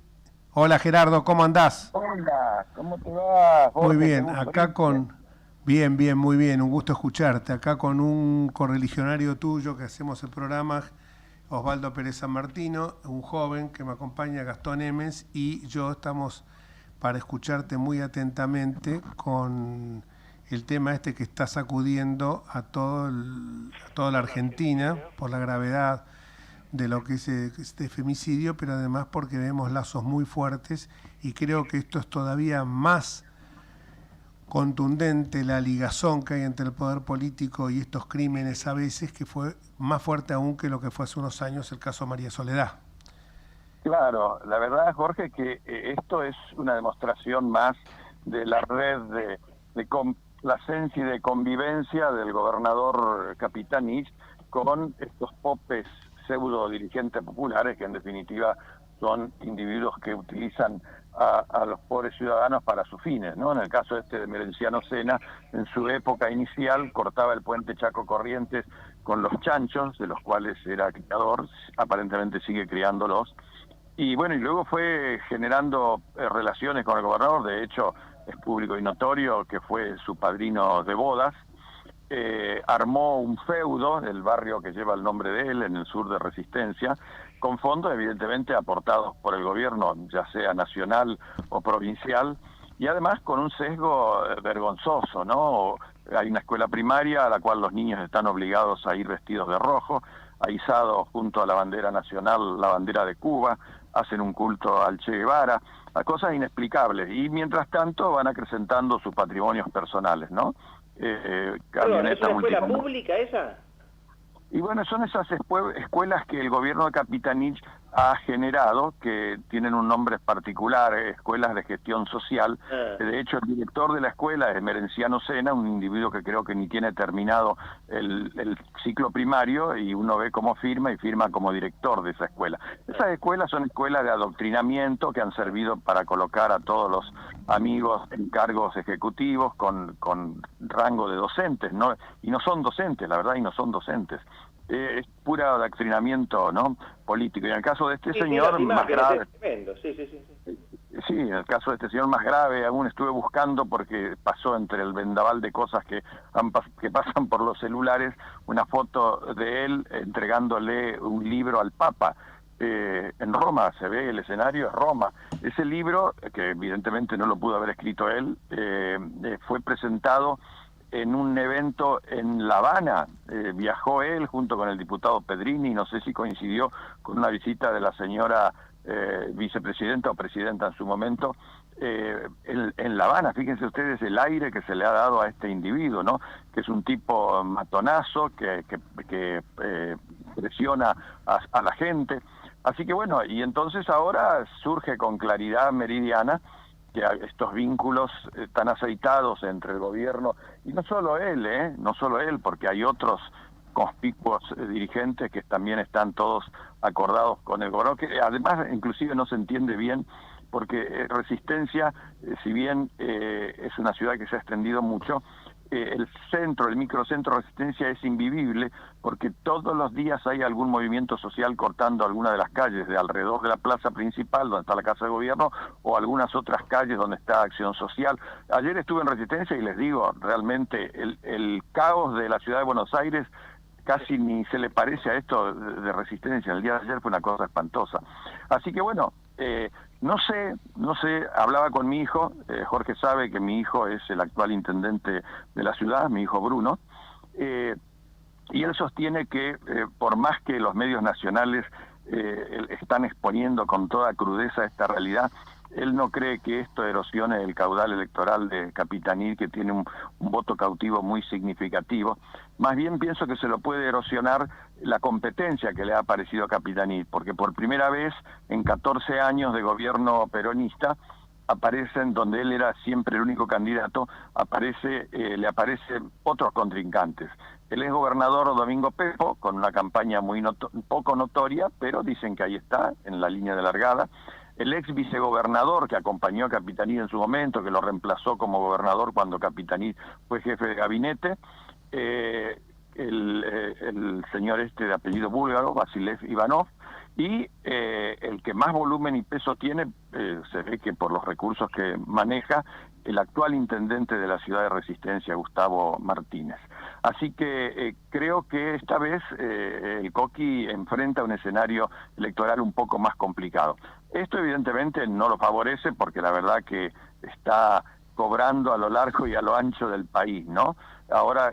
Hola, Gerardo, ¿cómo andás? Hola, ¿cómo te va, Jorge? Muy bien, acá con... Bien, muy bien, un gusto escucharte. Acá con un correligionario tuyo que hacemos el programa, Osvaldo Pérez San Martino, un joven que me acompaña, Gastón Emes, y yo estamos para escucharte muy atentamente con el tema este que está sacudiendo a toda la Argentina por la gravedad de lo que es este femicidio, pero además porque vemos lazos muy fuertes y creo que esto es todavía más contundente, la ligazón que hay entre el poder político y estos crímenes a veces, que fue más fuerte aún que lo que fue hace unos años el caso María Soledad. Claro, la verdad, Jorge, que esto es una demostración más de la red de complacencia y de convivencia del gobernador Capitanich con estos popes pseudo dirigentes populares que en definitiva son individuos que utilizan a los pobres ciudadanos para sus fines, ¿no? En el caso de Merenciano Sena, en su época inicial cortaba el puente Chaco Corrientes con los chanchos, de los cuales era criador, aparentemente sigue criándolos, y bueno, y luego fue generando relaciones con el gobernador. De hecho es público y notorio que fue su padrino de bodas. Armó un feudo del barrio que lleva el nombre de él, en el sur de Resistencia, con fondos evidentemente aportados por el gobierno, ya sea nacional o provincial, y además con un sesgo vergonzoso, ¿no? Hay una escuela primaria a la cual los niños están obligados a ir vestidos de rojo, aizados junto a la bandera nacional, la bandera de Cuba, hacen un culto al Che Guevara, a cosas inexplicables, y mientras tanto van acrecentando sus patrimonios personales, ¿no? ¿Es una escuela pública esa? Y bueno, son esas escuelas que el gobierno de Capitanich ha generado, que tienen un nombre particular, escuelas de gestión social. De hecho, el director de la escuela es Merenciano Sena, un individuo que creo que ni tiene terminado el ciclo primario, y uno ve cómo firma, y firma como director de esa escuela. Esas escuelas son escuelas de adoctrinamiento que han servido para colocar a todos los amigos en cargos ejecutivos con rango de docentes, ¿no? Y no son docentes, la verdad, y no son docentes. Es puro adoctrinamiento, ¿no?, político. Y en el caso de este señor, más grave. Sí, en el caso de este señor más grave, aún estuve buscando porque pasó entre el vendaval de cosas que pasan por los celulares, una foto de él entregándole un libro al Papa. En Roma, se ve el escenario, es Roma. Ese libro, que evidentemente no lo pudo haber escrito él, fue presentado en un evento en La Habana. Viajó él junto con el diputado Pedrini, no sé si coincidió con una visita de la señora vicepresidenta o presidenta en su momento, en La Habana. Fíjense ustedes el aire que se le ha dado a este individuo, ¿no?, que es un tipo matonazo, que presiona a la gente. Así que bueno, y entonces ahora surge con claridad meridiana que estos vínculos tan aceitados entre el gobierno, y no solo él, porque hay otros conspicuos dirigentes que también están todos acordados con el gobierno, que además inclusive no se entiende bien, porque Resistencia, si bien es una ciudad que se ha extendido mucho, el microcentro de Resistencia es invivible, porque todos los días hay algún movimiento social cortando alguna de las calles de alrededor de la plaza principal, donde está la Casa de Gobierno, o algunas otras calles donde está Acción Social. Ayer estuve en Resistencia y les digo, realmente el caos de la ciudad de Buenos Aires casi ni se le parece a esto de Resistencia. El día de ayer fue una cosa espantosa. Así que bueno, no sé, hablaba con mi hijo, Jorge sabe que mi hijo es el actual intendente de la ciudad, mi hijo Bruno, y él sostiene que por más que los medios nacionales están exponiendo con toda crudeza esta realidad, él no cree que esto erosione el caudal electoral de Capitanich, que tiene un voto cautivo muy significativo. Más bien pienso que se lo puede erosionar la competencia que le ha aparecido a Capitanich, porque por primera vez en 14 años de gobierno peronista aparecen, donde él era siempre el único candidato, le aparecen otros contrincantes. El exgobernador Domingo Pepo, con una campaña muy poco notoria, pero dicen que ahí está, en la línea de largada. el ex vicegobernador que acompañó a Capitanich en su momento, que lo reemplazó como gobernador cuando Capitanich fue jefe de gabinete, el señor de apellido búlgaro, Vasilev Ivanov, y el que más volumen y peso tiene, se ve que por los recursos que maneja, el actual intendente de la ciudad de Resistencia, Gustavo Martínez. Así que creo que esta vez el Coqui enfrenta un escenario electoral un poco más complicado. Esto evidentemente no lo favorece porque la verdad que está cobrando a lo largo y a lo ancho del país, ¿no? Ahora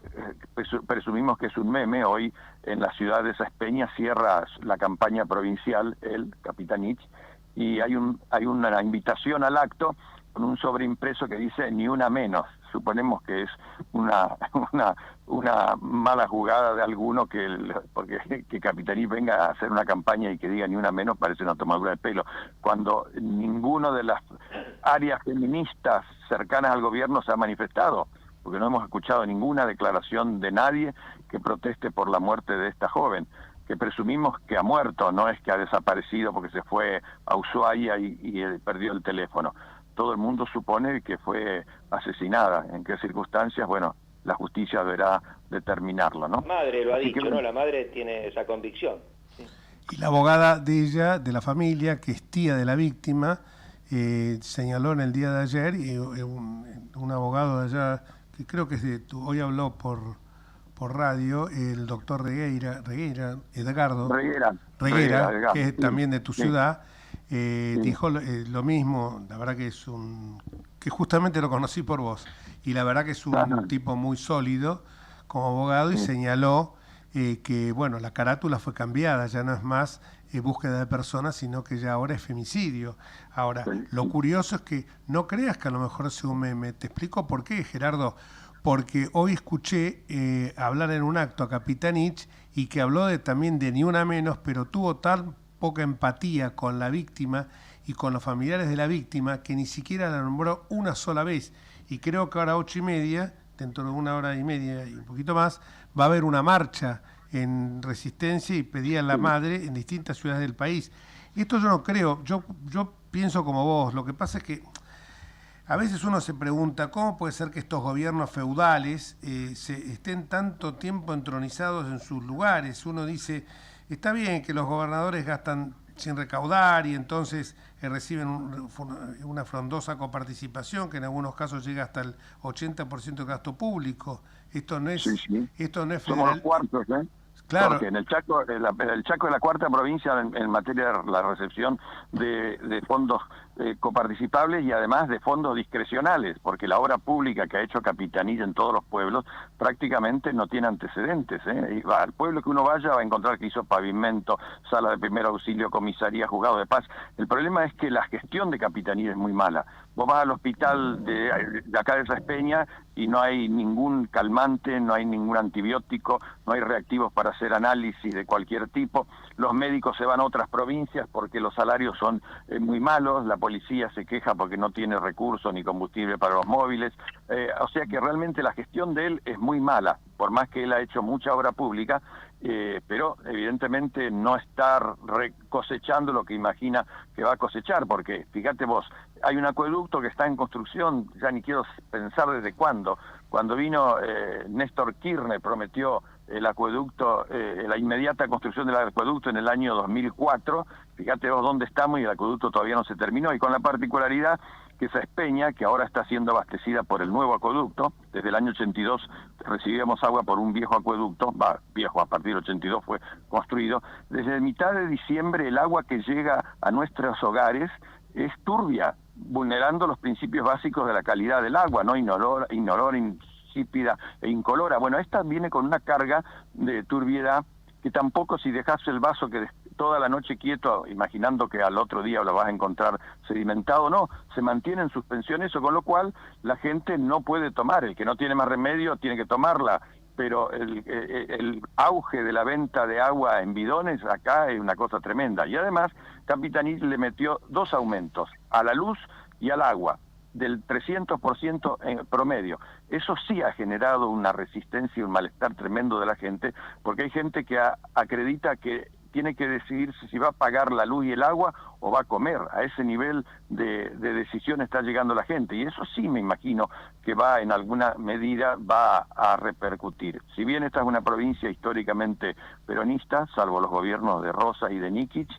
presumimos que es un meme. Hoy en la ciudad de Saspeña cierra la campaña provincial, el Capitanich, y hay una invitación al acto con un sobreimpreso que dice ni una menos. Suponemos que es una mala jugada de alguno porque que Capitanich venga a hacer una campaña y que diga ni una menos parece una tomadura de pelo, cuando ninguno de las áreas feministas cercanas al gobierno se ha manifestado, porque no hemos escuchado ninguna declaración de nadie que proteste por la muerte de esta joven, que presumimos que ha muerto, no es que ha desaparecido porque se fue a Ushuaia y perdió el teléfono. Todo el mundo supone que fue asesinada. ¿En qué circunstancias? Bueno, la justicia deberá determinarlo, ¿no? La madre lo ha Así dicho, que, ¿no? La madre tiene esa convicción. Sí. Y la abogada de ella, de la familia, que es tía de la víctima, señaló en el día de ayer, y un abogado de allá, que creo que es hoy habló por radio, el doctor Edgardo Reguera, que es también de tu ciudad, dijo lo mismo. La verdad que que justamente lo conocí por vos, y la verdad que es un tipo muy sólido como abogado, y señaló que bueno, la carátula fue cambiada, ya no es más búsqueda de personas, sino que ya ahora es femicidio. Ahora, lo curioso es que no creas que a lo mejor sea un meme. Te explico por qué, Gerardo. Porque hoy escuché hablar en un acto a Capitanich, y que habló también de ni una menos, pero tuvo tan poca empatía con la víctima y con los familiares de la víctima que ni siquiera la nombró una sola vez. Y creo que ahora 8:30, dentro de 1 hora y media y un poquito más, va a haber una marcha en Resistencia, y pedía a la madre en distintas ciudades del país. Esto yo no creo, yo pienso como vos. Lo que pasa es que a veces uno se pregunta cómo puede ser que estos gobiernos feudales estén tanto tiempo entronizados en sus lugares. Uno dice, está bien que los gobernadores gastan sin recaudar y entonces reciben una frondosa coparticipación que en algunos casos llega hasta el 80% de gasto público. Esto no es, esto no es federal. Somos los cuartos, ¿eh? Claro. Porque en el Chaco es la cuarta provincia en materia de la recepción de fondos coparticipables y además de fondos discrecionales, porque la obra pública que ha hecho Capitanich en todos los pueblos prácticamente no tiene antecedentes, ¿eh? Y al pueblo que uno vaya va a encontrar que hizo pavimento, sala de primer auxilio, comisaría, juzgado de paz. El problema es que la gestión de Capitanich es muy mala. Vos vas al hospital de acá de Saspeña y no hay ningún calmante, no hay ningún antibiótico, no hay reactivos para hacer análisis de cualquier tipo. Los médicos se van a otras provincias porque los salarios son muy malos, la policía se queja porque no tiene recursos ni combustible para los móviles, o sea que realmente la gestión de él es muy mala, por más que él ha hecho mucha obra pública, pero evidentemente no está cosechando lo que imagina que va a cosechar, porque fíjate vos, hay un acueducto que está en construcción, ya ni quiero pensar desde cuándo. Cuando vino Néstor Kirchner prometió el acueducto, la inmediata construcción del acueducto en el año 2004, fíjate vos dónde estamos y el acueducto todavía no se terminó, y con la particularidad que Saspeña, que ahora está siendo abastecida por el nuevo acueducto, desde el año 82 recibíamos agua por un viejo acueducto, viejo, a partir del 82 fue construido, desde mitad de diciembre el agua que llega a nuestros hogares es turbia, vulnerando los principios básicos de la calidad del agua, ¿no? Inolora, insípida e incolora. Bueno, esta viene con una carga de turbiedad que tampoco, si dejas el vaso que toda la noche quieto, imaginando que al otro día lo vas a encontrar sedimentado, no, se mantiene en suspensión eso, con lo cual la gente no puede tomar. El que no tiene más remedio tiene que tomarla, pero el auge de la venta de agua en bidones acá es una cosa tremenda. Y además Capitanich le metió 2 aumentos, a la luz y al agua, del 300% en promedio. Eso sí ha generado una resistencia y un malestar tremendo de la gente, porque hay gente que acredita que tiene que decidirse si va a pagar la luz y el agua o va a comer. A ese nivel de decisión está llegando la gente, y eso sí me imagino que va, en alguna medida, va a repercutir. Si bien esta es una provincia históricamente peronista, salvo los gobiernos de Rosa y de Nikich,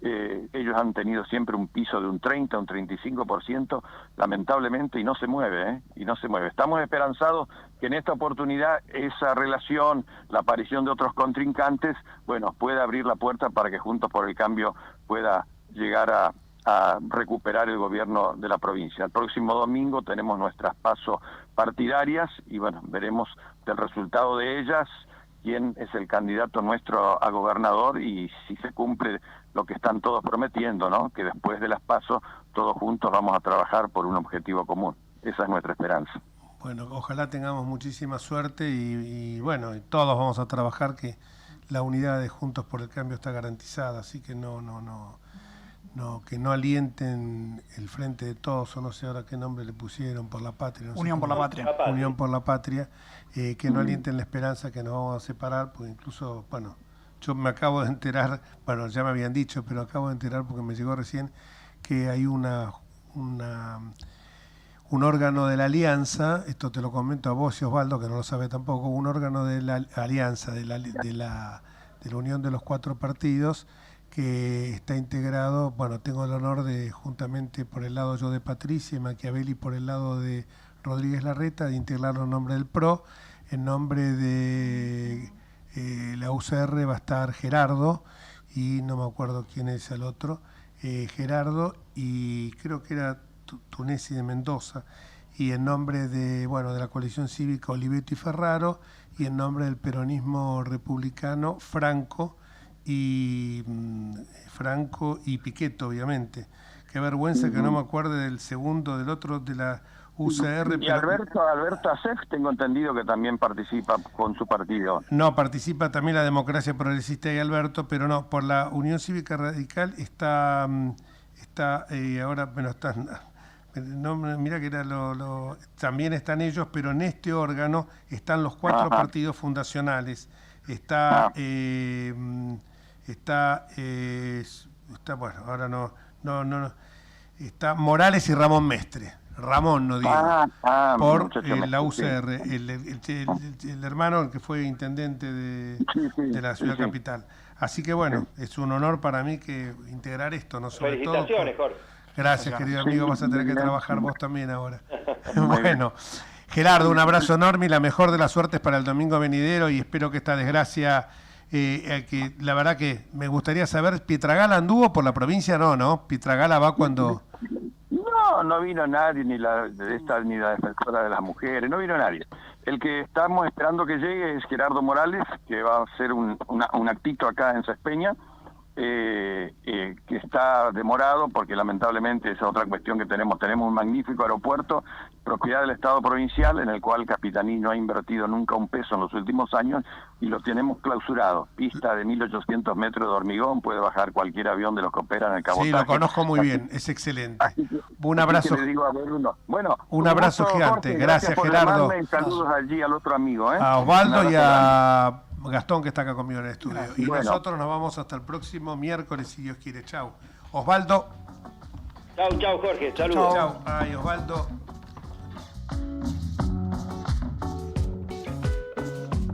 ellos han tenido siempre un piso de un 30, un 35%, lamentablemente, y no se mueve, y no se mueve. Estamos esperanzados que en esta oportunidad esa relación, la aparición de otros contrincantes, bueno, pueda abrir la puerta para que Juntos por el Cambio pueda llegar a recuperar el gobierno de la provincia. El próximo domingo tenemos nuestras PASO partidarias y bueno, veremos del resultado de ellas quién es el candidato nuestro a gobernador y si se cumple lo que están todos prometiendo, ¿no? Que después de las PASO todos juntos vamos a trabajar por un objetivo común. Esa es nuestra esperanza. Bueno, ojalá tengamos muchísima suerte y bueno, y todos vamos a trabajar, que la unidad de Juntos por el Cambio está garantizada, así que que no alienten el Frente de Todos, o no sé ahora qué nombre le pusieron, por la patria. No Unión por la Patria. Unión por la Patria, que no alienten la esperanza que nos vamos a separar, porque incluso, bueno, yo me acabo de enterar, bueno, ya me habían dicho, pero acabo de enterar porque me llegó recién, que hay un órgano de la Alianza, esto te lo comento a vos y Osvaldo, que no lo sabe tampoco, un órgano de la Alianza, de la Unión de los 4 partidos, que está integrado, bueno, tengo el honor de, juntamente por el lado yo de Patricia y Machiavelli por el lado de Rodríguez Larreta, de integrarlo en nombre del PRO. En nombre de la UCR va a estar Gerardo, y no me acuerdo quién es el otro, Gerardo, y creo que era Tunesi de Mendoza, y en nombre de, bueno, de la coalición cívica Oliveto y Ferraro, y en nombre del peronismo republicano Franco y Piqueto, obviamente. Qué vergüenza que no me acuerde del segundo, del otro, de la UCR. Y Alberto Acef, tengo entendido que también participa con su partido. No, participa también la Democracia Progresista y Alberto, pero no, por la Unión Cívica Radical está ahora, bueno, está, no, mira que era también están ellos, pero en este órgano están los 4 partidos fundacionales. Está bueno, ahora no, está Morales y Ramón Mestre. Ramón, no digo, por la UCR, el hermano que fue intendente de la ciudad capital. Así que bueno, es un honor para mí que integrar esto, ¿no? Sobre Felicitaciones, todo. Jorge. Gracias, querido amigo, vas a tener que trabajar vos también ahora. Bueno, Gerardo, un abrazo enorme y la mejor de las suertes para el domingo venidero, y espero que esta desgracia, que la verdad que me gustaría saber, ¿Pietragala anduvo por la provincia? No, Pietragala va cuando... No vino nadie, ni la defensora de las mujeres, no vino nadie. El que estamos esperando que llegue es Gerardo Morales, que va a hacer un actito acá en Sespeña, que está demorado porque lamentablemente esa es otra cuestión que tenemos un magnífico aeropuerto, propiedad del Estado provincial, en el cual Capitaní no ha invertido nunca un peso en los últimos años, y lo tenemos clausurado. Pista de 1.800 metros de hormigón, puede bajar cualquier avión de los que operan en el cabotaje. Sí, lo conozco muy bien, es excelente. Un abrazo. Bueno, un abrazo gigante. Jorge, gracias Gerardo. Saludos allí al otro amigo. A Osvaldo y a Gastón, que está acá conmigo en el estudio. Y nosotros nos vamos hasta el próximo miércoles, si Dios quiere. Chau. Osvaldo. Chau, Jorge. Saludos. Chau. Ay, Osvaldo.